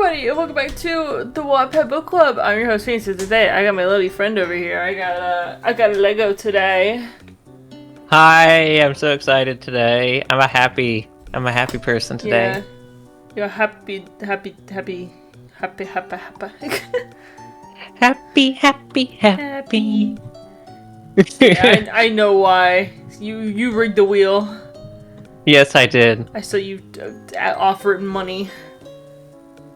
everybody, and welcome back to the Wattpad Book Club. I'm your host, Phoenix. Today, I got my lovely friend over here. I got a Lego today. Hi, I'm so excited today. I'm a happy person today. Yeah, you're happy. Happy. Yeah, I know why. You rigged the wheel. Yes, I did. I saw you offer it money.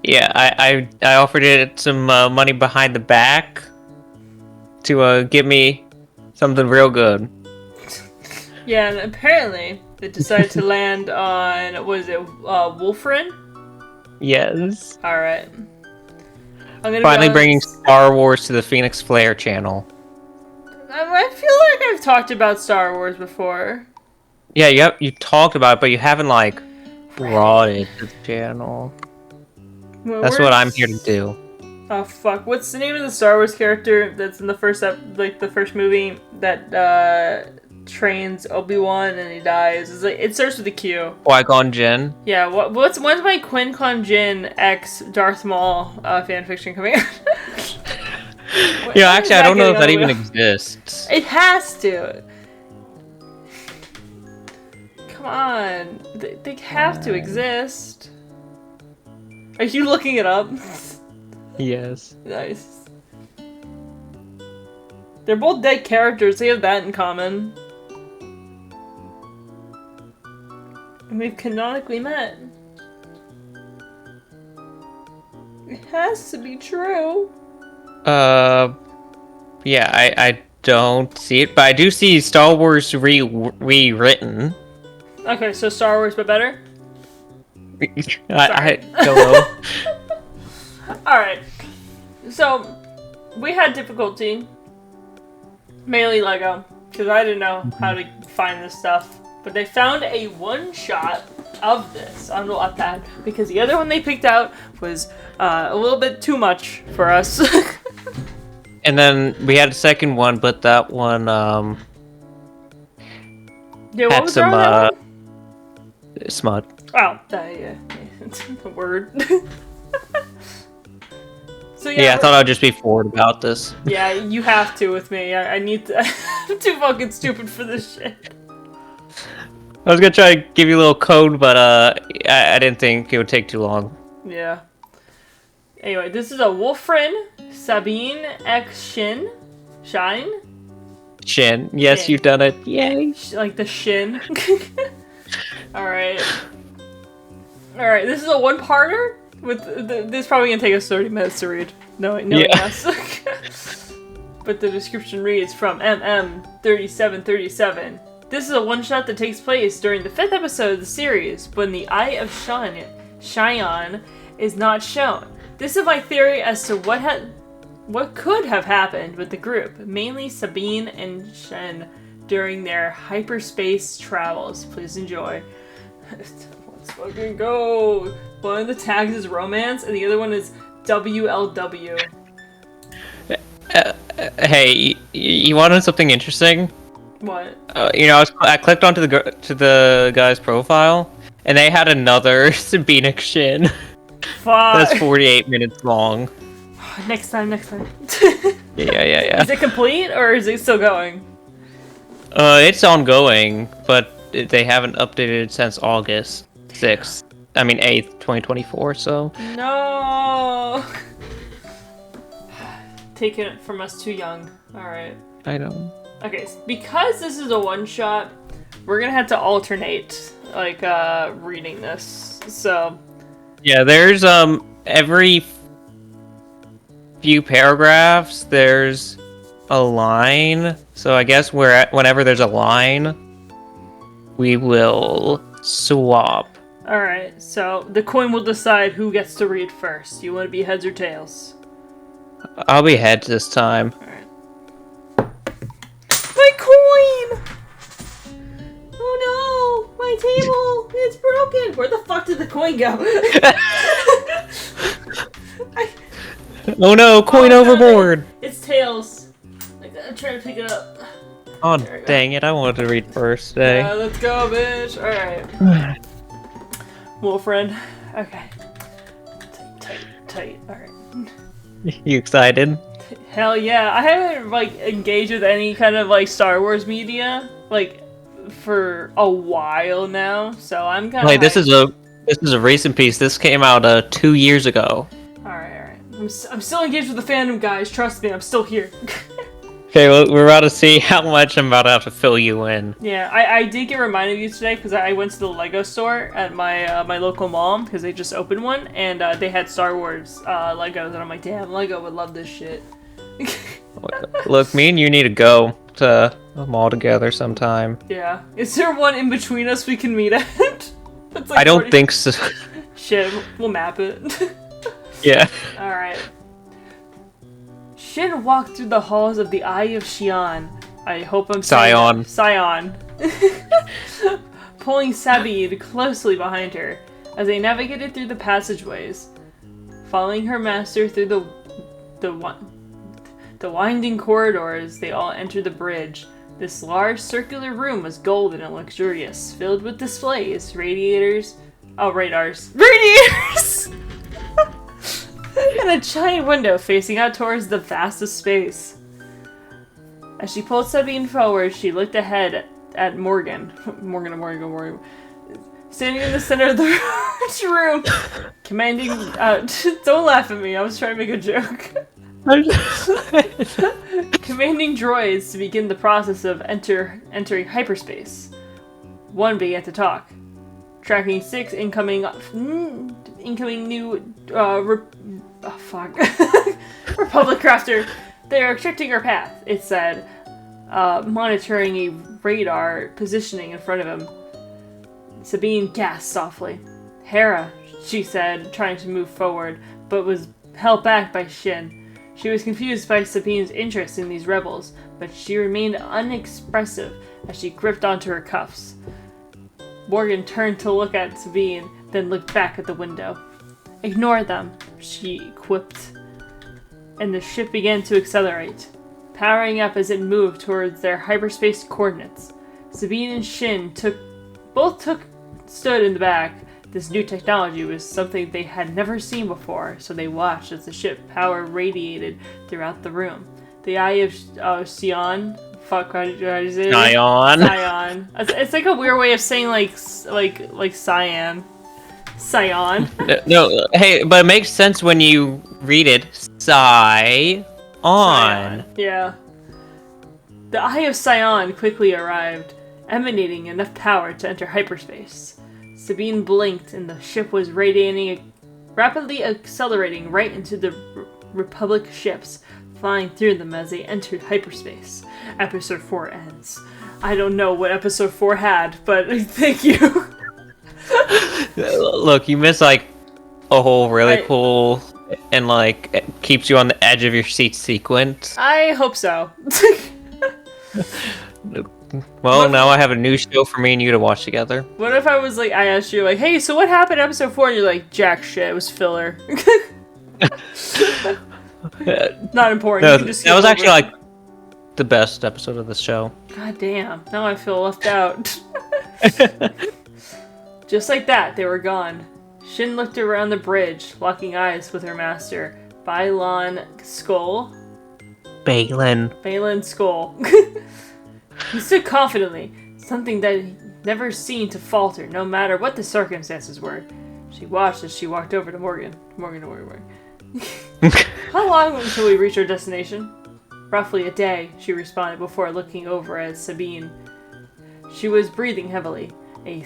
Yeah, I offered it some money behind the back to give me something real good. Yeah, and apparently it decided to land on, Wolfwren? Yes. Alright. Finally bringing Star Wars to the Phoenix Flare channel. I feel like I've talked about Star Wars before. Yeah, yep, you talked about it, but you haven't, brought it to the channel. Well, That's what I'm here to do. Oh, fuck. What's the name of the Star Wars character that's in the first movie that, trains Obi-Wan and he dies? It starts with a Q. Qui-Gon Jinn? Yeah, when's my Qui-Gon Jinn x Darth Maul fanfiction coming out? Yeah, actually, I don't know if that even exists. It has to. Come on. They have to exist. Are you looking it up? Yes. Nice. They're both dead characters. They have that in common. And we've canonically met. It has to be true. Yeah, I don't see it, but I do see Star Wars rewritten. Okay, so Star Wars, but better? I don't know. Alright. So, we had difficulty. Mainly Lego. Because I didn't know how to find this stuff. But they found a one-shot of this on Wattpad. Because the other one they picked out was a little bit too much for us. And then we had a second one, but that one, Yeah, what had was some, wrong with that one? smut. Oh, yeah. The word. So Yeah, I thought I'd just be forward about this. Yeah, you have to with me. I need to. I'm too fucking stupid for this shit. I was gonna try to give you a little code, but I didn't think it would take too long. Yeah. Anyway, this is a Wolfwren Sabine X Shin. Shine? Shin. Yes, Shin. you've done it. Yay. Like the shin. Alright. Alright, this is a one-parter. This is probably gonna take us 30 minutes to read. No, yes. But the description reads from MM3737. This is a one-shot that takes place during the 5th episode of the series, when the Eye of Cheyenne is not shown. This is my theory as to what could have happened with the group, mainly Sabine and Shen, during their hyperspace travels. Please enjoy. Let's fucking go! One of the tags is romance, and the other one is WLW. Hey, you want to know something interesting? What? I clicked onto the guy's profile, and they had another Sabine Shin. Fuck. That's 48 minutes long. Next time. Yeah. Is it complete, or is it still going? It's ongoing, but they haven't updated since August 6th. I mean 8th, 2024, so... No! Taking it from us too young. Alright. I know. Okay, because this is a one-shot, we're gonna have to alternate, reading this, so... Yeah, there's, every few paragraphs, there's a line, so I guess whenever there's a line, we will swap. Alright, so the coin will decide who gets to read first. You want to be heads or tails? I'll be heads this time. Alright. My coin! Oh no! My table! It's broken! Where the fuck did the coin go? Oh no, coin overboard! It's tails. I'm trying to pick it up. Oh dang it, I wanted to read first today. Let's go, bitch! Alright. Wolfwren. Okay. Tight. Alright. You excited? Hell yeah. I haven't, like, engaged with any kind of, like, Star Wars media, like, for a while now, so I'm kind of Wait, this is a recent piece. This came out 2 years ago. Alright. I'm still engaged with the fandom, guys. Trust me, I'm still here. Okay, well, we're about to see how much I'm about to have to fill you in. Yeah, I did get reminded of you today because I went to the Lego store at my my local mall because they just opened one and they had Star Wars Legos and I'm like, damn, Lego would love this shit. Look, me and you need to go to a mall together sometime. Yeah. Is there one in between us we can meet at? That's like I don't think so. Shit, we'll map it. Yeah. Alright. Shin walked through the halls of the Eye of Xi'an. I hope I'm saying Scion. Pulling Sabine closely behind her as they navigated through the passageways. Following her master through the winding corridors, they all entered the bridge. This large circular room was golden and luxurious, filled with displays, radars, and a giant window facing out towards the vastest space. As she pulled Sabine forward, she looked ahead at Morgan. Morgan. Standing in the center of the room, commanding, don't laugh at me, I was trying to make a joke. Commanding droids to begin the process of entering hyperspace. One began to talk. Tracking 6 incoming new Republic crafter. They are restricting our path, it said, monitoring a radar positioning in front of him. Sabine gasped softly. Hera, she said, trying to move forward, but was held back by Shin. She was confused by Sabine's interest in these rebels, but she remained unexpressive as she gripped onto her cuffs. Morgan turned to look at Sabine, then looked back at the window. Ignore them, she quipped, and the ship began to accelerate, powering up as it moved towards their hyperspace coordinates. Sabine and Shin stood in the back. This new technology was something they had never seen before, so they watched as the ship power radiated throughout the room. The Eye of Xi'an. Fuck, how did you say it? Scion. It's like a weird way of saying like cyan. Scion. No, hey, but it makes sense when you read it. Scion. Yeah. The Eye of Xi'an quickly arrived, emanating enough power to enter hyperspace. Sabine blinked, and the ship was rapidly accelerating right into the Republic ships, flying through them as they entered hyperspace. Episode 4 ends. I don't know what Episode 4 had, but thank you. Look, you miss like a whole really cool and like it keeps you on the edge of your seat sequence. I hope so. Well, now I have a new show for me and you to watch together. What if I was like, I asked you like, hey, so what happened in Episode 4? And you're like, jack shit, it was filler. Not important. No, that was actually like the best episode of the show. God damn, now I feel left out. Just like that, they were gone. Shin looked around the bridge, locking eyes with her master, Balin Skull. Balin Skull. He stood confidently, something that he'd never seen to falter, no matter what the circumstances were. She watched as she walked over to Morgan. How long until we reach our destination? Roughly a day, she responded before looking over at Sabine. She was breathing heavily. A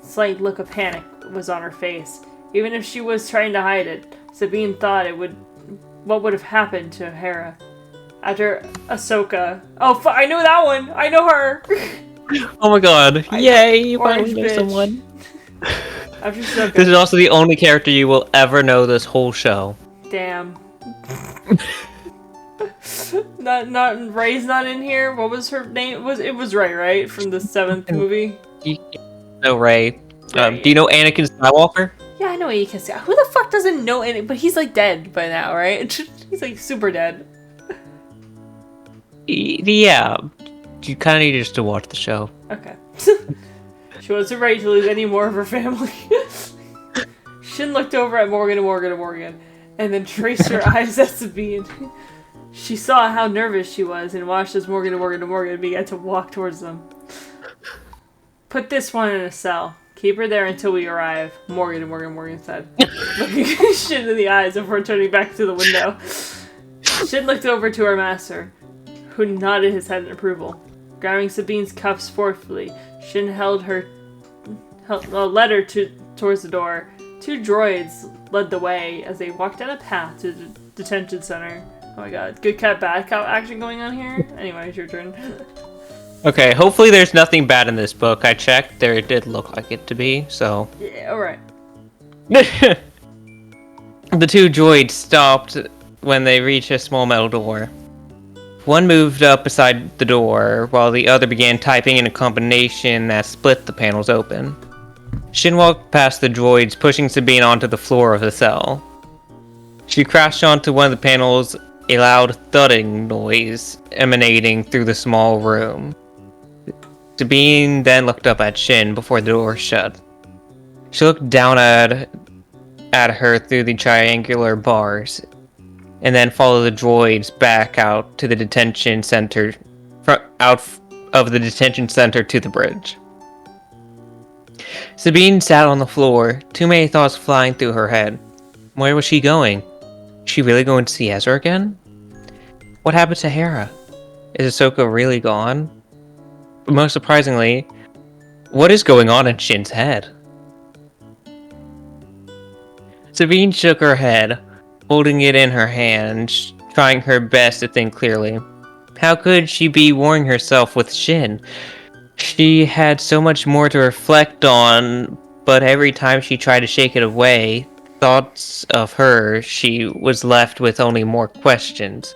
slight look of panic was on her face. Even if she was trying to hide it, Sabine thought what would have happened to Hera. After Ahsoka. Oh, I know that one! I know her! Oh my god. Yay, you finally know someone. After Ahsoka. This is also the only character you will ever know this whole show. Damn. not Rey's not in here. What was her name? It was Rey, right? From the 7th movie? No, Rey. Do you know Anakin Skywalker? Yeah, I know Anakin Skywalker. Who the fuck doesn't know Anakin? But he's like dead by now, right? He's like super dead. Yeah. You kind of need just to watch the show. Okay. She wasn't ready to lose any more of her family. Shin looked over at Morgan, and then traced her eyes at Sabine. She saw how nervous she was and watched as Morgan began to walk towards them. Put this one in a cell. Keep her there until we arrive, Morgan said, looking Shin in the eyes before turning back to the window. Shin looked over to her master, who nodded his head in approval. Grabbing Sabine's cuffs forcefully, Shin led her towards the door. Two droids led the way as they walked down a path to the detention center. Oh my god, good cat, bad cat action going on here? Anyway, it's your turn. Okay, hopefully there's nothing bad in this book. I checked, there it did look like it to be, so... Yeah, alright. The two droids stopped when they reached a small metal door. One moved up beside the door, while the other began typing in a combination that split the panels open. Shin walked past the droids, pushing Sabine onto the floor of the cell. She crashed onto one of the panels, a loud thudding noise emanating through the small room. Sabine then looked up at Shin before the door shut. She looked down at her through the triangular bars, and then followed the droids back out to the detention center, out of the detention center to the bridge. Sabine sat on the floor, too many thoughts flying through her head. Where was she going? Was she really going to see Ezra again? What happened to Hera? Is Ahsoka really gone? But most surprisingly, what is going on in Shin's head? Sabine shook her head, holding it in her hand, trying her best to think clearly. How could she be warring herself with Shin? She had so much more to reflect on, but every time she tried to shake it away, thoughts of her, she was left with only more questions.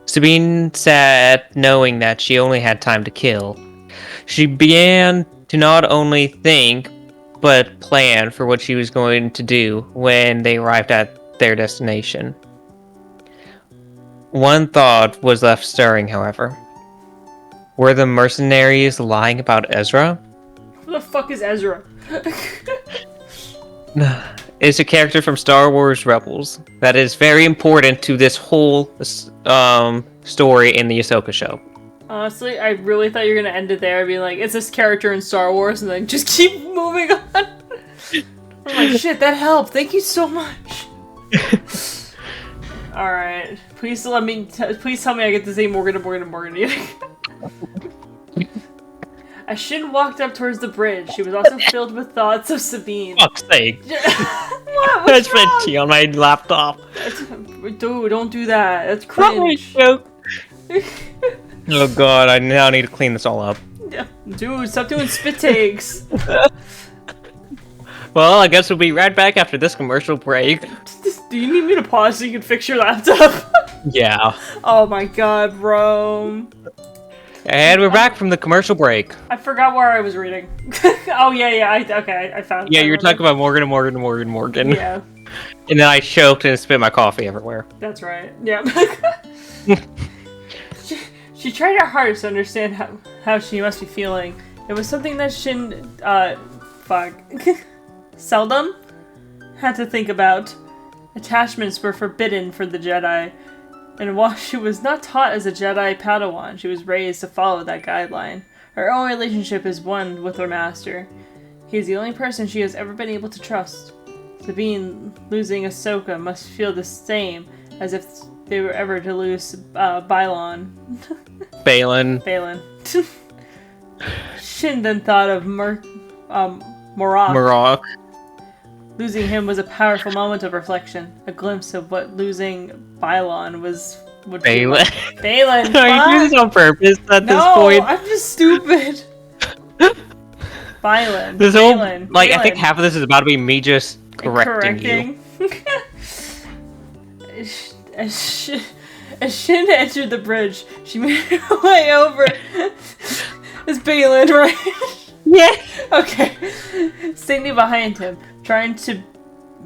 Sabine sat knowing that she only had time to kill. She began to not only think, but plan for what she was going to do when they arrived at their destination. One thought was left stirring, however. Were the mercenaries lying about Ezra? Who the fuck is Ezra? It's a character from Star Wars Rebels that is very important to this whole story in the Ahsoka show. Honestly, I really thought you were gonna end it there, being like, it's this character in Star Wars, and then just keep moving on. I'm like, shit, that helped. Thank you so much. Alright. Please tell me I get to say Morgan. As Shin walked up towards the bridge, she was also filled with thoughts of Sabine. Fuck's sake. What? That's tea on my laptop. Dude, don't do that. That's cringe. Oh god, I now need to clean this all up. Dude, stop doing spit takes. Well, I guess we'll be right back after this commercial break. Do you need me to pause so you can fix your laptop? Yeah. Oh my god, bro. And we're back from the commercial break. I forgot where I was reading. Oh yeah, I found. Yeah, you were talking about Morgan. Yeah. And then I choked and spit my coffee everywhere. That's right. Yeah. She tried her hardest to understand how she must be feeling. It was something that Shin, seldom had to think about. Attachments were forbidden for the Jedi, and while she was not taught as a Jedi Padawan, she was raised to follow that guideline. Her own relationship is one with her master. He is the only person she has ever been able to trust. Sabine losing Ahsoka must feel the same as if they were ever to lose Balin. Shin then thought of Morok. Losing him was a powerful moment of reflection, a glimpse of what losing Balin would be like. Balin, are you doing this on purpose at this point? No, I'm just stupid. Balin. This whole, like, I think half of this is about to be me just correcting you. As Shin entered the bridge, she made her way over. It's Balin, right? Yeah. Okay. Standing behind him, trying to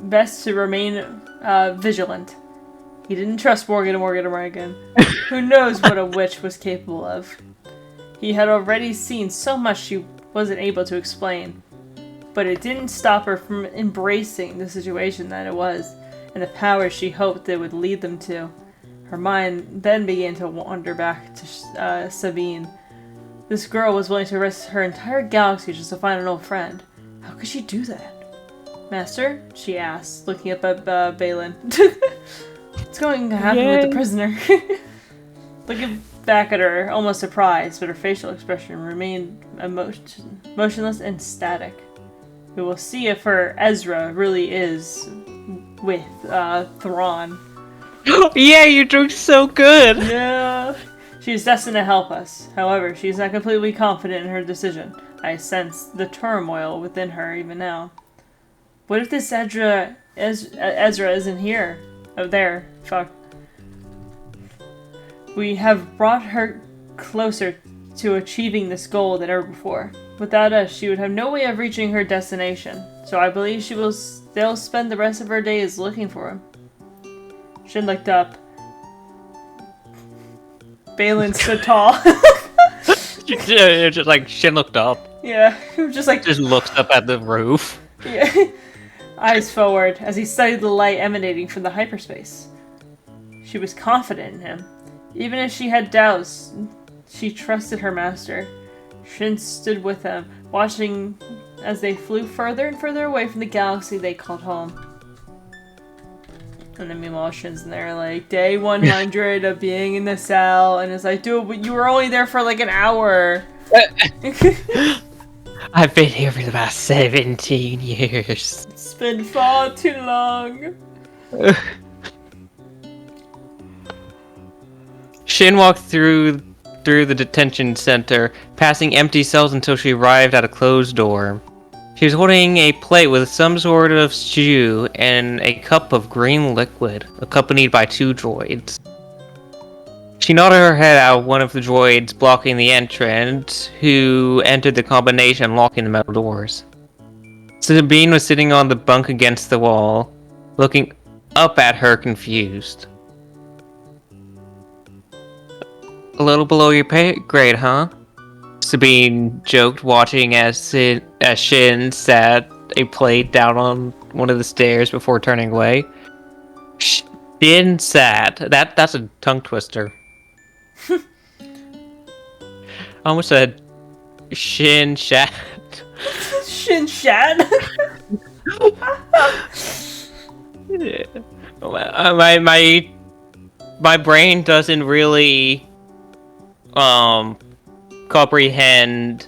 best to remain vigilant. He didn't trust Morgan. Who knows what a witch was capable of? He had already seen so much she wasn't able to explain. But it didn't stop her from embracing the situation that it was. and the powers she hoped they would lead them to. Her mind then began to wander back to Sabine. This girl was willing to risk her entire galaxy just to find an old friend. How could she do that? Master? She asked, looking up at Balin. What's going to happen with the prisoner? Looking back at her, almost surprised, but her facial expression remained motionless and static. We will see if her Ezra really is with Thrawn. Yeah, you're doing so good! Yeah. She is destined to help us. However, she is not completely confident in her decision. I sense the turmoil within her even now. What if this Ezra isn't here? Oh, there. Fuck. We have brought her closer to achieving this goal than ever before. Without us, she would have no way of reaching her destination. So I believe she will still spend the rest of her days looking for him. Shin looked up. Balin stood tall. Just like Shin looked up. Yeah, just looks up at the roof. Yeah. Eyes forward as he studied the light emanating from the hyperspace. She was confident in him. Even if she had doubts, she trusted her master. Shin stood with them, watching as they flew further and further away from the galaxy they called home. And then meanwhile, Shin's in there like, day 100 of being in the cell, and it's like, dude, but you were only there for like an hour. I've been here for the past 17 years. It's been far too long. Shin walked through the detention center, passing empty cells until she arrived at a closed door. She was holding a plate with some sort of stew and a cup of green liquid, accompanied by 2 droids. She nodded her head at one of the droids blocking the entrance, who entered the combination, locking the metal doors. Sabine was sitting on the bunk against the wall, looking up at her confused. A little below your pay grade, huh? Sabine joked, watching as Shin sat a plate down on one of the stairs before turning away. Shin sat. That's a tongue twister. I almost said Shin shat. Shin shat? Yeah. My brain doesn't really comprehend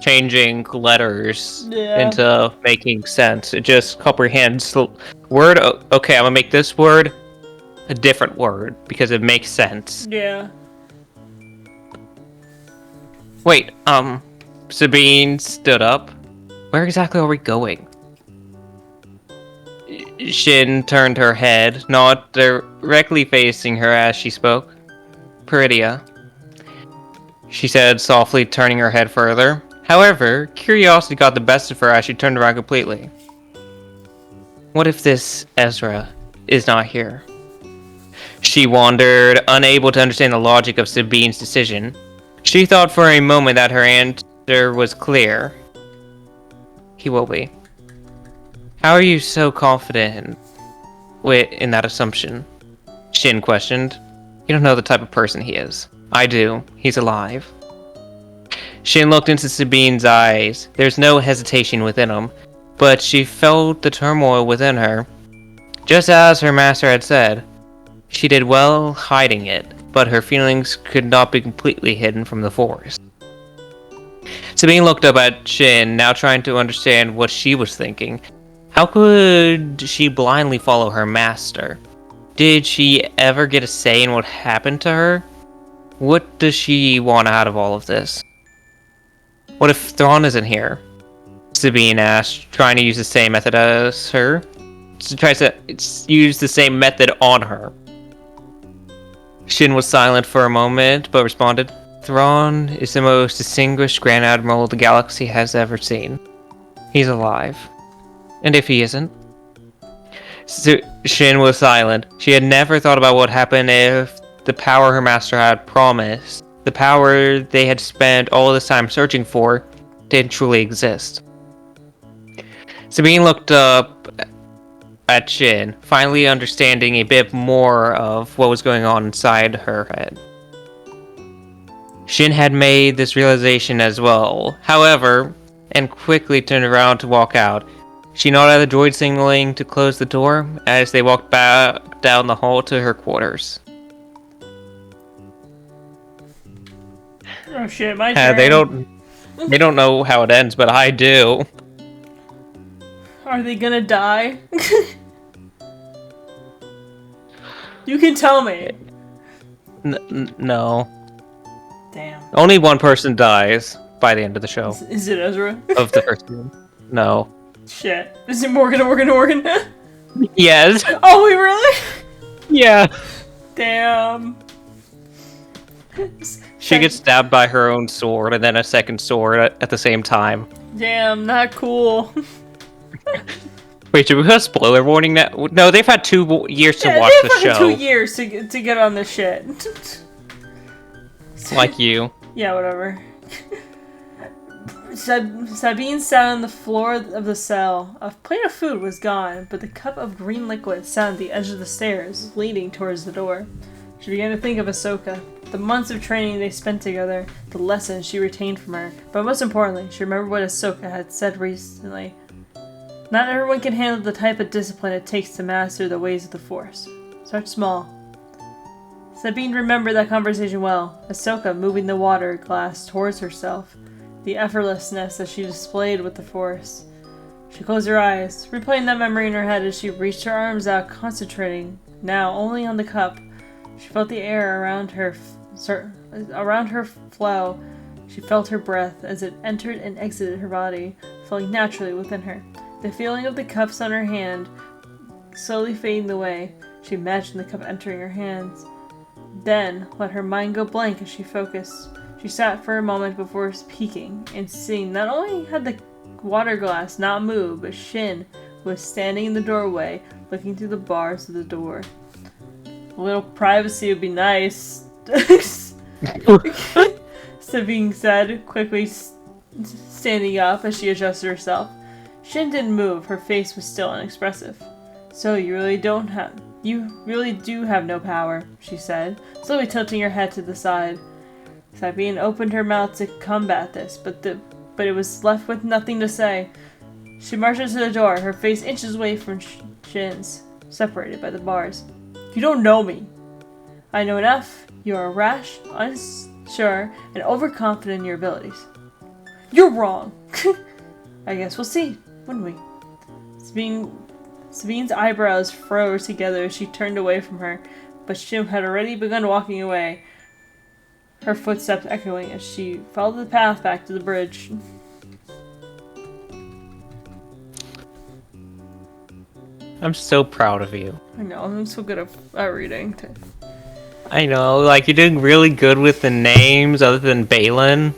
changing letters into making sense. It just comprehends the word. Okay, I'm gonna make this word a different word because it makes sense. Yeah. Wait, Sabine stood up. Where exactly are we going? Shin turned her head, not directly facing her as she spoke. Peridia, she said softly, turning her head further. However, curiosity got the best of her as she turned around completely. What if this Ezra is not here? She wondered, unable to understand the logic of Sabine's decision. She thought for a moment that her answer was clear. He will be. How are you so confident in that assumption? Shin questioned. You don't know the type of person he is. I do. He's alive. Shin looked into Sabine's eyes. There's no hesitation within them, but she felt the turmoil within her. Just as her master had said, she did well hiding it, but her feelings could not be completely hidden from the Force. Sabine looked up at Shin, now trying to understand what she was thinking. How could she blindly follow her master? Did she ever get a say in what happened to her? What does she want out of all of this? What if Thrawn isn't here? Sabine asked, trying to use the same method as her. She tries to use the same method on her. Shin was silent for a moment, but responded, Thrawn is the most distinguished Grand Admiral the galaxy has ever seen. He's alive. And if he isn't? Shin was silent. She had never thought about what happened if the power her master had promised, the power they had spent all this time searching for, didn't truly exist. Sabine looked up at Shin, finally understanding a bit more of what was going on inside her head. Shin had made this realization as well, however, and quickly turned around to walk out. She nodded at the droid signaling to close the door as they walked back down the hall to her quarters. Oh shit, my turn. They don't know how it ends, but I do. Are they gonna die? You can tell me. No. Damn. Only one person dies by the end of the show. Is it Ezra? Of the first season. No. Shit. Is it Morgan? Yes. Oh, wait, really? Yeah. Damn. She gets stabbed by her own sword and then a second sword at the same time. Damn, not cool. Wait, should we have a spoiler warning now? No, they've had 2 years to watch the show. 2 years to get on this shit. Like you. Yeah, whatever. Sabine sat on the floor of the cell. A plate of food was gone, but the cup of green liquid sat on the edge of the stairs, leading towards the door. She began to think of Ahsoka, the months of training they spent together, the lessons she retained from her, but most importantly, she remembered what Ahsoka had said recently. Not everyone can handle the type of discipline it takes to master the ways of the Force. Start small. Sabine remembered that conversation well, Ahsoka moving the water glass towards herself, the effortlessness that she displayed with the Force. She closed her eyes, replaying that memory in her head as she reached her arms out, concentrating now only on the cup. She felt the air around her flow. She felt her breath as it entered and exited her body, flowing naturally within her. The feeling of the cups on her hand slowly fading away. She imagined the cup entering her hands. Then let her mind go blank as she focused. She sat for a moment before peeking and seeing not only had the water glass not moved, but Shin was standing in the doorway, looking through the bars of the door. A little privacy would be nice. Sabine said, quickly standing up as she adjusted herself. Shin didn't move. Her face was still unexpressive. So you really do have no power, she said, slowly tilting her head to the side. Sabine opened her mouth to combat this, but it was left with nothing to say. She marched to the door, her face inches away from Shin's, separated by the bars. You don't know me. I know enough. You are rash, unsure, and overconfident in your abilities. You're wrong. I guess we'll see, wouldn't we? Sabine's eyebrows froze together as she turned away from her, but Shin had already begun walking away, her footsteps echoing as she followed the path back to the bridge. I'm so proud of you. I know, I'm so good at reading. I know, like, you're doing really good with the names other than Balin.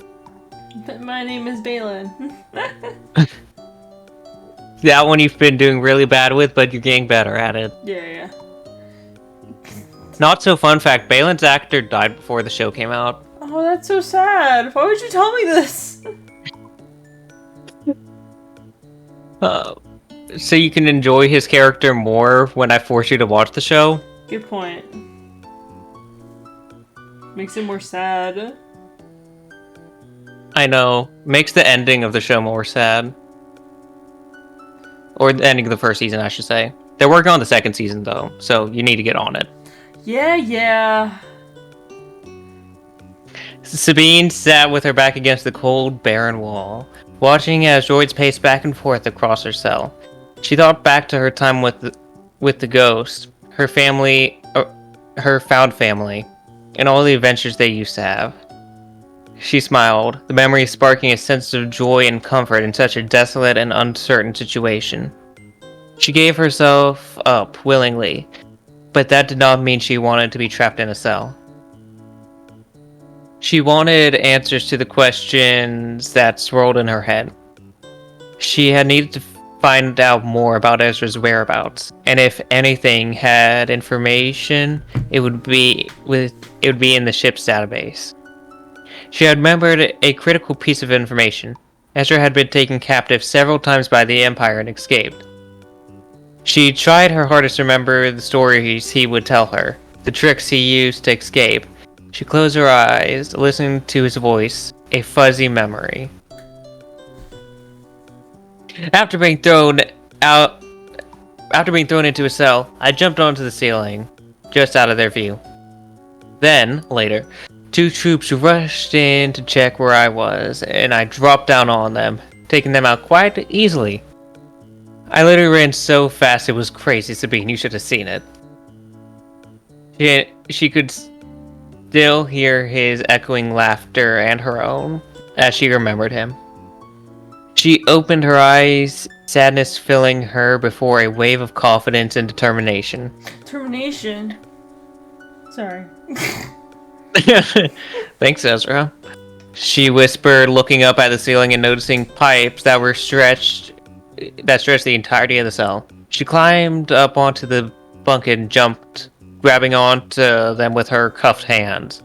But my name is Balin. That one you've been doing really bad with, but you're getting better at it. Yeah. Not so fun fact, Balin's actor died before the show came out. Oh, that's so sad. Why would you tell me this? So you can enjoy his character more when I force you to watch the show? Good point. Makes it more sad. I know. Makes the ending of the show more sad. Or the ending of the first season, I should say. They're working on the second season, though, so you need to get on it. Yeah. Sabine sat with her back against the cold, barren wall, watching as droids paced back and forth across her cell. She thought back to her time with the ghost, her family, her found family, and all the adventures they used to have. She smiled, the memory sparking a sense of joy and comfort in such a desolate and uncertain situation. She gave herself up willingly, but that did not mean she wanted to be trapped in a cell. She wanted answers to the questions that swirled in her head. She had needed to find out more about Ezra's whereabouts, and if anything had information, it would be in the ship's database. She had remembered a critical piece of information. Ezra had been taken captive several times by the Empire and escaped. She tried her hardest to remember the stories he would tell her, the tricks he used to escape. She closed her eyes, listening to his voice, a fuzzy memory. After being thrown into a cell, I jumped onto the ceiling, just out of their view. Then, later, 2 troops rushed in to check where I was, and I dropped down on them, taking them out quite easily. I literally ran so fast it was crazy, Sabine. You should have seen it. She could still hear his echoing laughter and her own, as she remembered him. She opened her eyes, sadness filling her before a wave of confidence and determination. Determination? Sorry. Thanks, Ezra. She whispered, looking up at the ceiling and noticing pipes that stretched the entirety of the cell. She climbed up onto the bunk and jumped, grabbing onto them with her cuffed hands,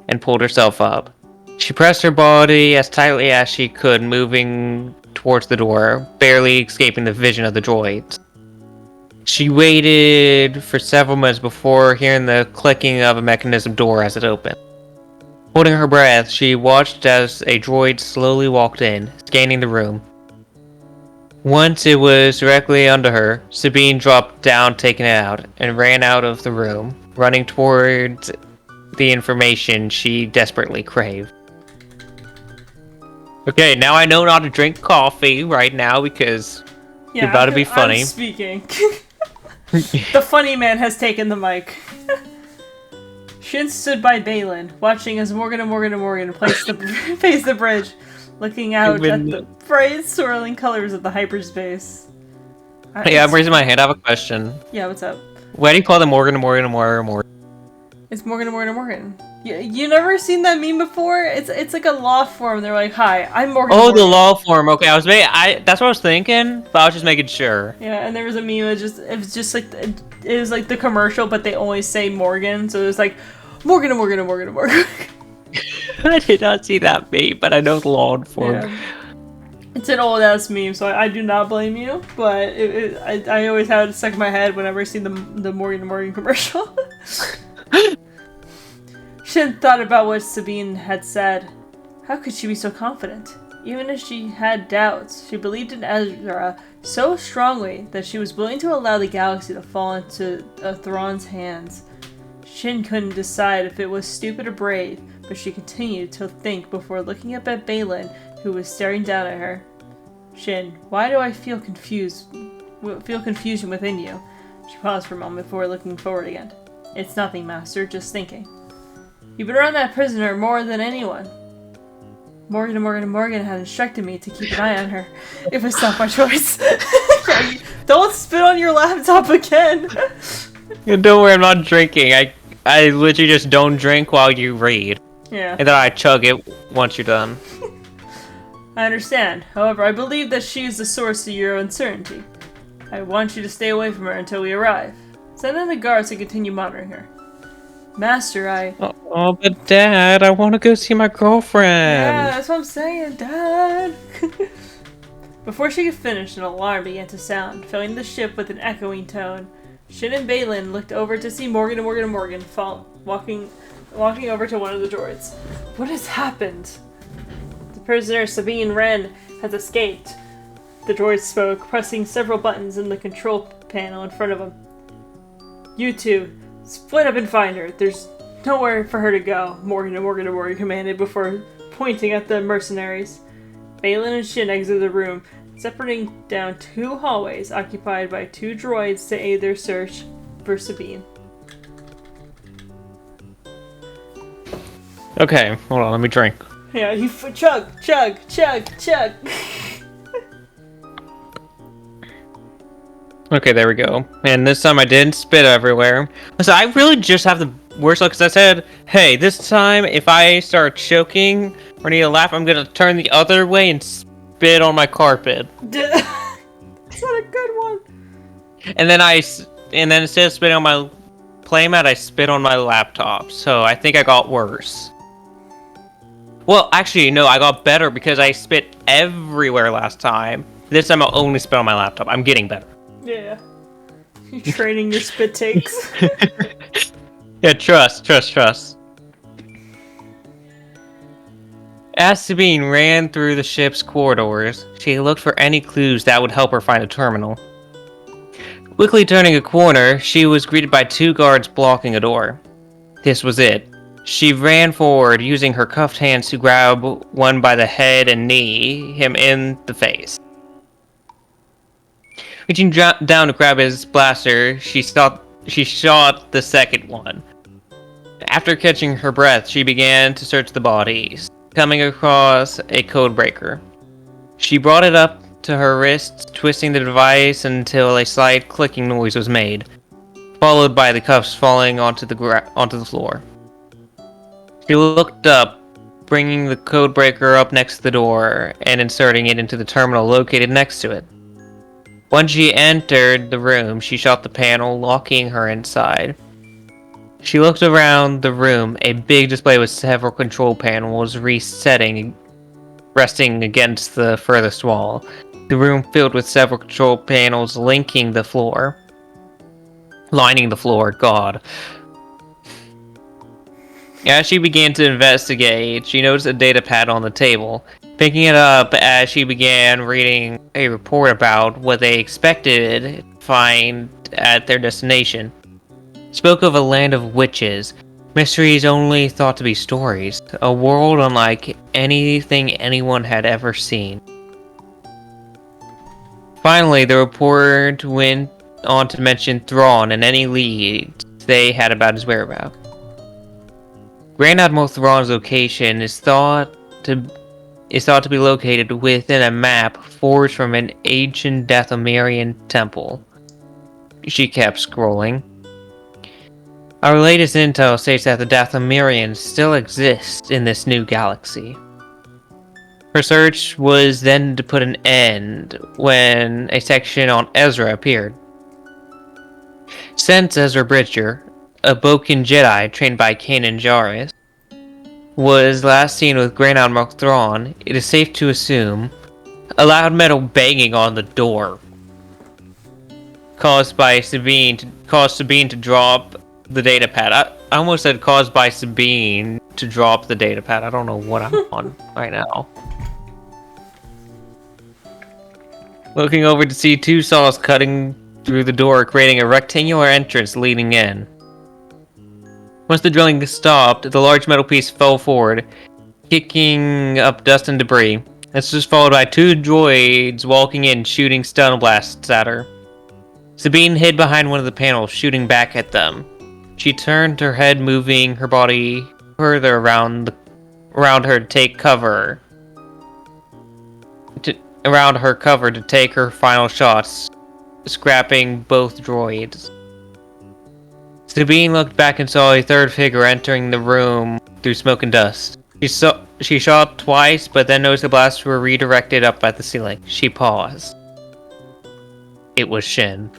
and pulled herself up. She pressed her body as tightly as she could, moving towards the door, barely escaping the vision of the droids. She waited for several minutes before hearing the clicking of a mechanism door as it opened. Holding her breath, she watched as a droid slowly walked in, scanning the room. Once it was directly under her, Sabine dropped down, taking it out, and ran out of the room, running towards the information she desperately craved. Okay, now I know not to drink coffee right now because you're about to be funny. I'm speaking. The funny man has taken the mic. Shin stood by Balin, watching as Morgan paced the bridge, looking out at the bright, swirling colors of the hyperspace. Hey, I'm raising my hand. I have a question. Yeah, what's up? Why do you call them Morgan? It's Morgan. You never seen that meme before? It's like a law form. They're like, "Hi, I'm Morgan." Oh, the law form. Okay, that's what I was thinking, but I was just making sure. Yeah, and there was a meme. It was just like it was like the commercial, but they always say Morgan, so it was like Morgan. I did not see that meme, but I know the law form. Yeah. It's an old ass meme, so I do not blame you. But I always have it stuck in my head whenever I see the Morgan commercial. Shin thought about what Sabine had said. How could she be so confident? Even if she had doubts, she believed in Ezra so strongly that she was willing to allow the galaxy to fall into Thrawn's hands. Shin couldn't decide if it was stupid or brave, but she continued to think before looking up at Balin, who was staring down at her. Shin, why do I feel confusion within you? She paused for a moment before looking forward again. It's nothing, Master, just thinking. You've been around that prisoner more than anyone. Morgan had instructed me to keep an eye on her. It was not my choice. Don't spit on your laptop again. Don't worry, I'm not drinking. I literally just don't drink while you read. Yeah. And then I chug it once you're done. I understand. However, I believe that she is the source of your uncertainty. I want you to stay away from her until we arrive. Send in the guards to continue monitoring her. Master, Oh, but Dad, I want to go see my girlfriend. Yeah, that's what I'm saying, Dad. Before she could finish, an alarm began to sound, filling the ship with an echoing tone. Shin and Balin looked over to see Morgan walking over to one of the droids. What has happened? The prisoner, Sabine Wren, has escaped. The droid spoke, pressing several buttons in the control panel in front of him. You two, split up and find her. There's nowhere for her to go, Morgan commanded before pointing at the mercenaries. Balin and Shin exited the room, separating down 2 hallways occupied by 2 droids to aid their search for Sabine. Okay, hold on, let me drink. Yeah, you chug. Okay, there we go. And this time I didn't spit everywhere. So I really just have the worst luck because I said, hey, this time if I start choking or need to laugh, I'm going to turn the other way and spit on my carpet. That's not a good one. And then instead of spitting on my playmat, I spit on my laptop. So I think I got worse. Well, actually, no, I got better because I spit everywhere last time. This time I'll only spit on my laptop. I'm getting better. Yeah. You're training your spit takes. Yeah, trust. As Sabine ran through the ship's corridors, she looked for any clues that would help her find a terminal. Quickly turning a corner, she was greeted by 2 guards blocking a door. This was it. She ran forward, using her cuffed hands to grab one by the head and knee him in the face. Reaching down to grab his blaster, she shot the second one. After catching her breath, she began to search the bodies, coming across a code breaker. She brought it up to her wrist, twisting the device until a slight clicking noise was made, followed by the cuffs falling onto the floor. She looked up, bringing the code breaker up next to the door and inserting it into the terminal located next to it. Once she entered the room, she shut the panel, locking her inside. She looked around the room, a big display with several control panels resting against the furthest wall. The room filled with several control panels lining the floor. God. As she began to investigate, she noticed a data pad on the table. Picking it up as she began reading a report about what they expected to find at their destination. It spoke of a land of witches, mysteries only thought to be stories, a world unlike anything anyone had ever seen. Finally, the report went on to mention Thrawn and any leads they had about his whereabouts. Grand Admiral Thrawn's location is thought to be located within a map forged from an ancient Dathomirian temple. She kept scrolling. Our latest intel states that the Dathomirians still exist in this new galaxy. Her search was then to put an end when a section on Ezra appeared. Since Ezra Bridger, a Boken Jedi trained by Kanan Jarrus, was last seen with Grand Admiral Thrawn, it is safe to assume a loud metal banging on the door caused Sabine to drop the data pad. I almost said caused by Sabine to drop the data pad. I don't know what I'm on right now. Looking over to see 2 saws cutting through the door, creating a rectangular entrance leading in. Once the drilling stopped, the large metal piece fell forward, kicking up dust and debris. This was followed by 2 droids walking in, shooting stun blasts at her. Sabine hid behind one of the panels, shooting back at them. She turned her head, moving her body further around her to take cover. Around her cover to take her final shots, scrapping both droids. Sabine looked back and saw a 3rd figure entering the room through smoke and dust. She shot twice, but then noticed the blasts were redirected up at the ceiling. She paused. It was Shin.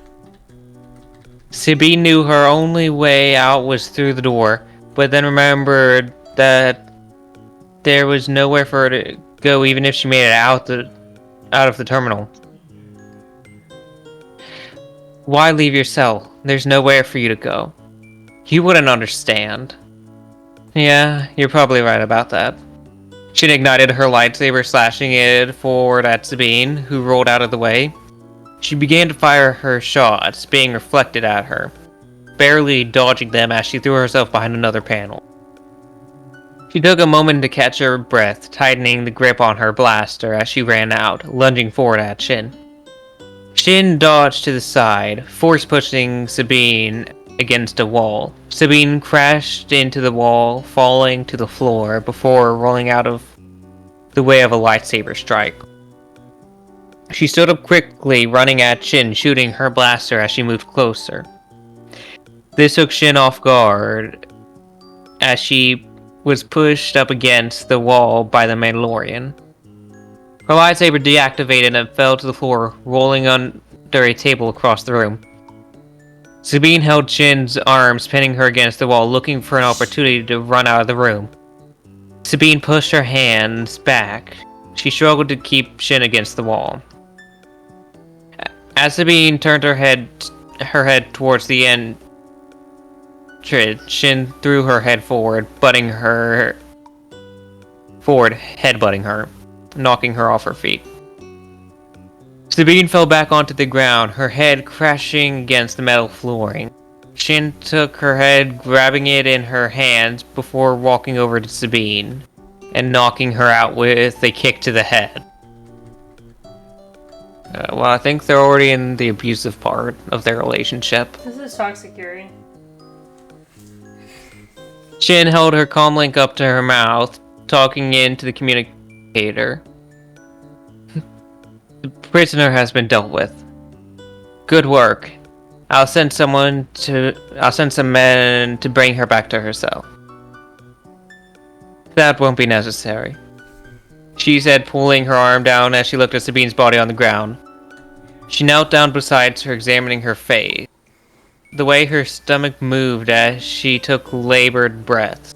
Sabine knew her only way out was through the door, but then remembered that there was nowhere for her to go even if she made it out of the terminal. Why leave your cell? There's nowhere for you to go. You wouldn't understand. Yeah, you're probably right about that. Shin ignited her lightsaber, slashing it forward at Sabine, who rolled out of the way. She began to fire her shots, being reflected at her, barely dodging them as she threw herself behind another panel. She took a moment to catch her breath, tightening the grip on her blaster as she ran out, lunging forward at Shin. Shin dodged to the side, force-pushing Sabine against a wall. Sabine crashed into the wall, falling to the floor before rolling out of the way of a lightsaber strike. She stood up quickly, running at Shin, shooting her blaster as she moved closer. This took Shin off guard as she was pushed up against the wall by the Mandalorian. Her lightsaber deactivated and fell to the floor, rolling under a table across the room. Sabine held Shin's arms, pinning her against the wall, looking for an opportunity to run out of the room. Sabine pushed her hands back. She struggled to keep Shin against the wall. As Sabine turned her head towards the entrance, Shin threw her head forward, headbutting her, knocking her off her feet. Sabine fell back onto the ground, her head crashing against the metal flooring. Shin took her head, grabbing it in her hands before walking over to Sabine and knocking her out with a kick to the head. Well, I think they're already in the abusive part of their relationship. This is toxic, Yuri. Shin held her comm link up to her mouth, talking into the communicator. The prisoner has been dealt with. Good work. I'll send some men to bring her back to her cell. That won't be necessary, she said, pulling her arm down as she looked at Sabine's body on the ground. She knelt down beside her, examining her face. The way her stomach moved as she took labored breaths.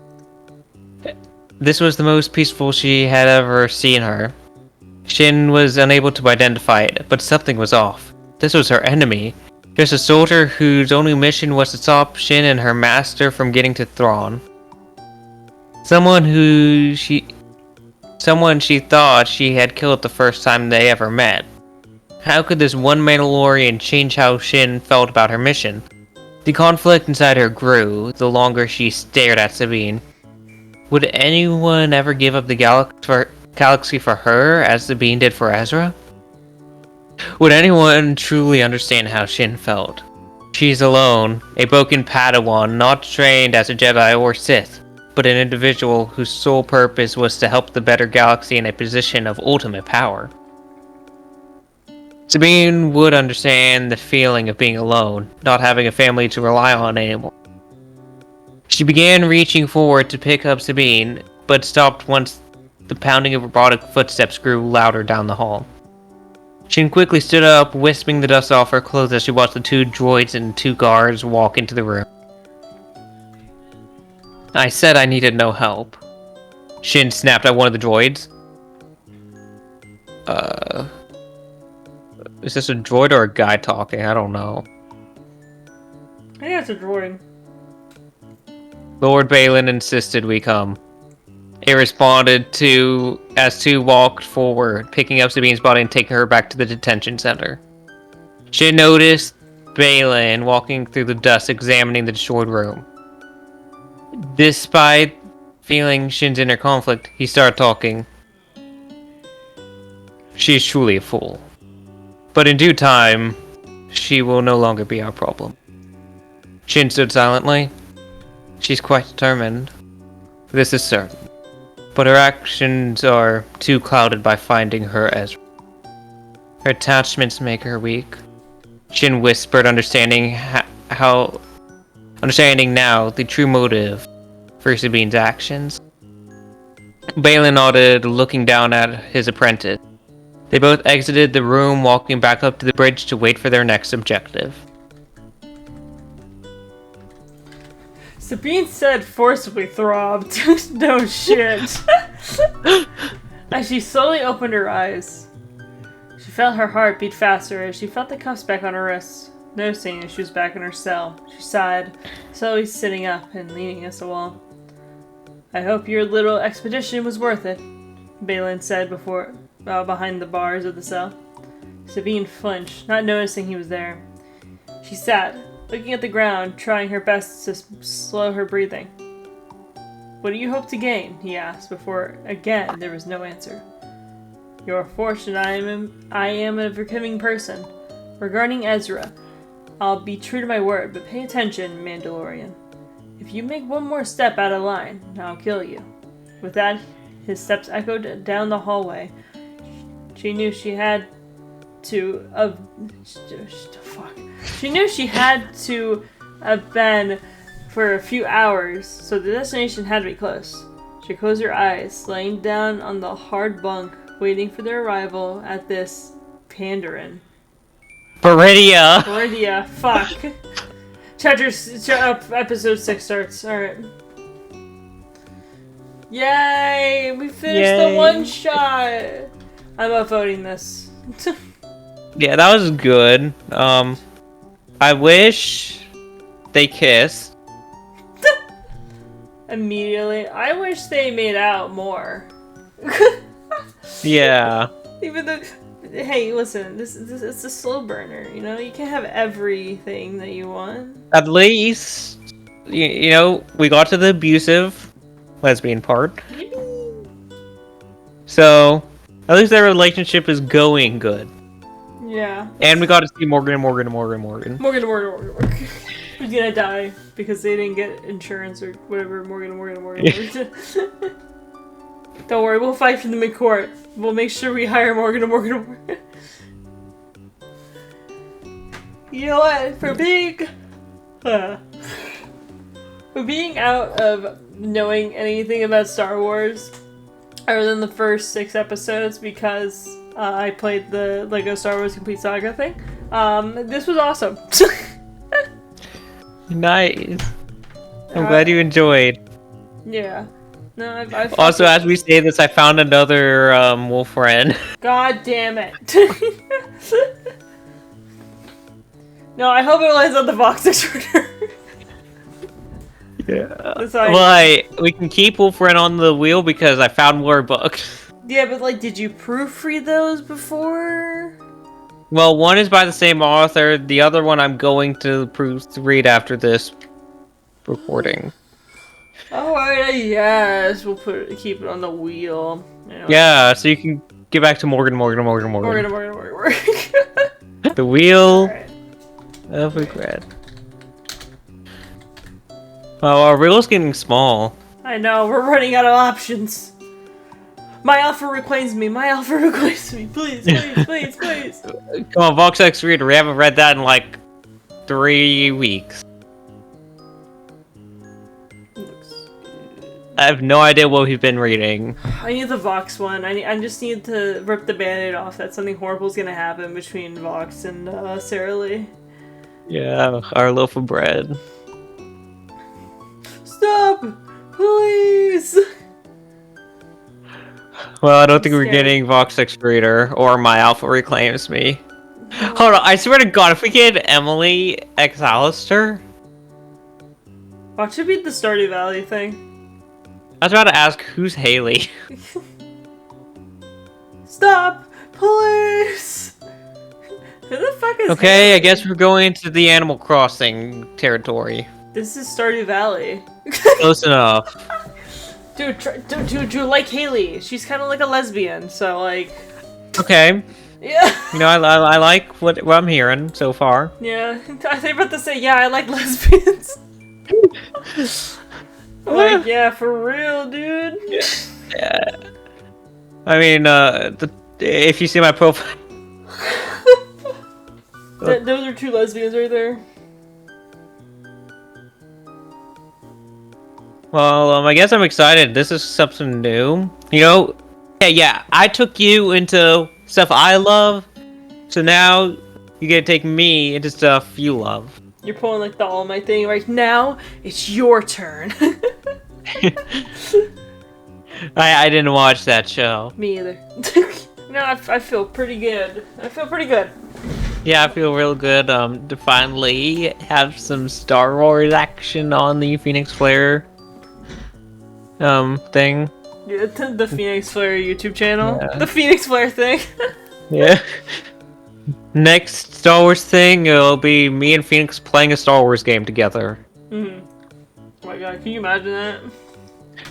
This was the most peaceful she had ever seen her. Shin was unable to identify it, but something was off. This was her enemy. Just a soldier whose only mission was to stop Shin and her master from getting to Thrawn. Someone she thought she had killed the first time they ever met. How could this one Mandalorian change how Shin felt about her mission? The conflict inside her grew the longer she stared at Sabine. Would anyone ever give up the galaxy for her as Sabine did for Ezra? Would anyone truly understand how Shin felt? She's alone, a broken Padawan, not trained as a Jedi or Sith, but an individual whose sole purpose was to help the better galaxy in a position of ultimate power. Sabine would understand the feeling of being alone, not having a family to rely on anymore. She began reaching forward to pick up Sabine, but stopped once the pounding of robotic footsteps grew louder down the hall. Shin quickly stood up, wisping the dust off her clothes as she watched the 2 droids and 2 guards walk into the room. I said I needed no help. Shin snapped at one of the droids. Is this a droid or a guy talking? I don't know. I think it's a droid. Lord Balin insisted we come. It responded to as 2 walked forward, picking up Sabine's body and taking her back to the detention center. Shin noticed Balin walking through the dust, examining the destroyed room. Despite feeling Shin's inner conflict, he started talking. She is truly a fool. But in due time, she will no longer be our problem. Shin stood silently. She's quite determined. This is certain. But her actions are too clouded by finding her Ezra. Her attachments make her weak. Shin whispered, understanding now the true motive for Sabine's actions. Balin nodded, looking down at his apprentice. They both exited the room, walking back up to the bridge to wait for their next objective. Sabine said forcibly throbbed. No shit. As she slowly opened her eyes, she felt her heart beat faster as she felt the cuffs back on her wrists. Noticing as she was back in her cell, she sighed, slowly sitting up and leaning against the wall. I hope your little expedition was worth it, Balin said behind the bars of the cell. Sabine flinched, not noticing he was there. She sat, looking at the ground, trying her best to slow her breathing. What do you hope to gain? He asked, before again there was no answer. You are fortunate I am a forgiving person. Regarding Ezra, I'll be true to my word, but pay attention, Mandalorian. If you make one more step out of line, I'll kill you. With that, his steps echoed down the hallway. She knew she had to have been for a few hours, so the destination had to be close. She closed her eyes, laying down on the hard bunk, waiting for their arrival at this Pandarin. Peridia, fuck. Episode 6 starts. Alright. Yay! We finished the one shot. I'm upvoting this. Yeah, that was good. I wish they kissed. Immediately. I wish they made out more. Yeah. Even though, hey, listen, this it's a slow burner. You know, you can't have everything that you want. At least, you know, we got to the abusive lesbian part. So, at least their relationship is going good. Yeah. And we got to see Morgan. Morgan. Who's gonna die because they didn't get insurance or whatever. Morgan. Don't worry, we'll fight for them in court. We'll make sure we hire Morgan. You know what? For being out of knowing anything about Star Wars, other than the first 6 episodes, because I played the Lego Star Wars Complete Saga thing, this was awesome. Nice. I'm glad you enjoyed. Yeah. No, I've Also, as we say this, I found another Wolfwren. God damn it. No, I hope it lands on the Vox extruder. Yeah. We can keep Wolfwren on the wheel because I found more books. Yeah, but like, did you proofread those before? Well, one is by the same author. The other one I'm going to read after this recording. Alright, yes, we'll keep it on the wheel. Anyway. Yeah, so you can get back to Morgan. Morgan. The wheel Right. of regret. Oh, our wheel's getting small. I know, we're running out of options. My alpha reclaims me. Please. Come on, Vox X Reader. We haven't read that in like 3 weeks. I have no idea what we've been reading. I need the Vox one. I just need to rip the band-aid off that something horrible is gonna happen between Vox and Sarah Lee. Yeah, our loaf of bread. Stop! Please! Well, I don't think we're getting Vox X Reader, or my alpha reclaims me. Hold on, I swear to God, if we get Emily X Alistair... Watch it be the Stardew Valley thing. I was about to ask, who's Haley? Stop! Please! Who the fuck is Okay, Haley? I guess we're going into the Animal Crossing territory. This is Stardew Valley. Close enough. Dude, like Haley. She's kind of like a lesbian, so like... Okay. Yeah. You know, I like what I'm hearing so far. Yeah. I was about to say, yeah, I like lesbians. Like, yeah, for real, dude. Yeah. I mean, if you see my profile... Those are 2 lesbians right there. Well, I guess I'm excited. This is something new. You know, yeah, I took you into stuff I love, so now you get to take me into stuff you love. You're pulling like the All Might thing right now. It's your turn. I didn't watch that show. Me either. No, I feel pretty good. Yeah, I feel real good to finally have some Star Wars action on the Phoenix Flare thing. Yeah, the Phoenix Flare YouTube channel. Yeah. The Phoenix Flare thing. Yeah. Next Star Wars thing, it'll be me and Phoenix playing a Star Wars game together. Oh my god, can you imagine that?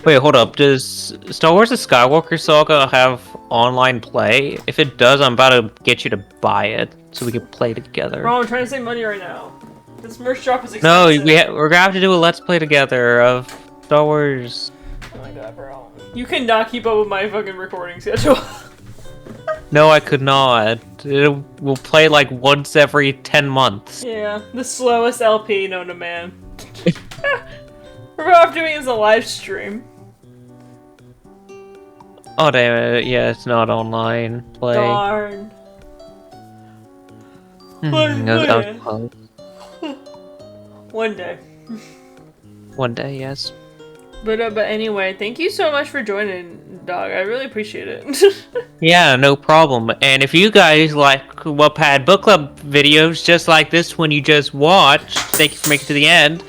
Wait, hold up. Does Star Wars The Skywalker Saga have online play? If it does, I'm about to get you to buy it so we can play together. Bro, I'm trying to save money right now. This merch drop is No, expensive. we're gonna have to do a Let's Play together of Star Wars. Oh my god, bro. You cannot keep up with my fucking recording schedule. No, I could not. We'll play like once every 10 months. Yeah, the slowest LP known to man. We're off doing is a live stream. Oh damn it! Yeah, it's not online play. Darn. That was close. One day. One day, yes. But anyway, thank you so much for joining, dog. I really appreciate it. Yeah, no problem. And if you guys like Wattpad book club videos just like this one you just watched, thank you for making it to the end.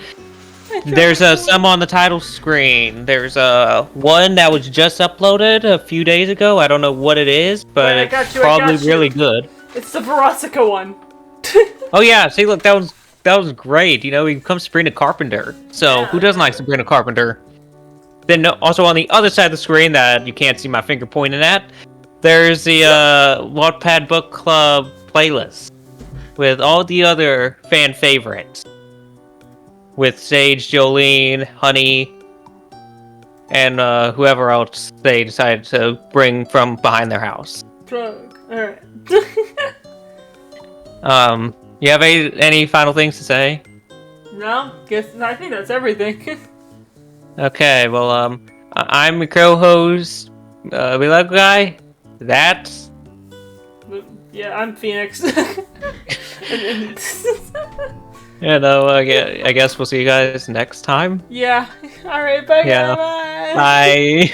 There's some on the title screen. There's one that was just uploaded a few days ago. I don't know what it is, but it's probably really good. It's the Verosica one. Oh yeah, see, look, that was great. You know, he becomes Sabrina Carpenter. So Yeah. who doesn't like Sabrina Carpenter? Then also on the other side of the screen that you can't see my finger pointing at, there's the Wattpad book club playlist with all the other fan favorites. With Sage, Jolene, Honey, and whoever else they decided to bring from behind their house. Plug. Alright. You have any final things to say? No, I think that's everything. Okay, well, I'm your co-host, Beloved Guy. That's... Yeah, I'm Phoenix. You know, I guess we'll see you guys next time. Yeah. Alright, bye. Yeah. Bye. Bye.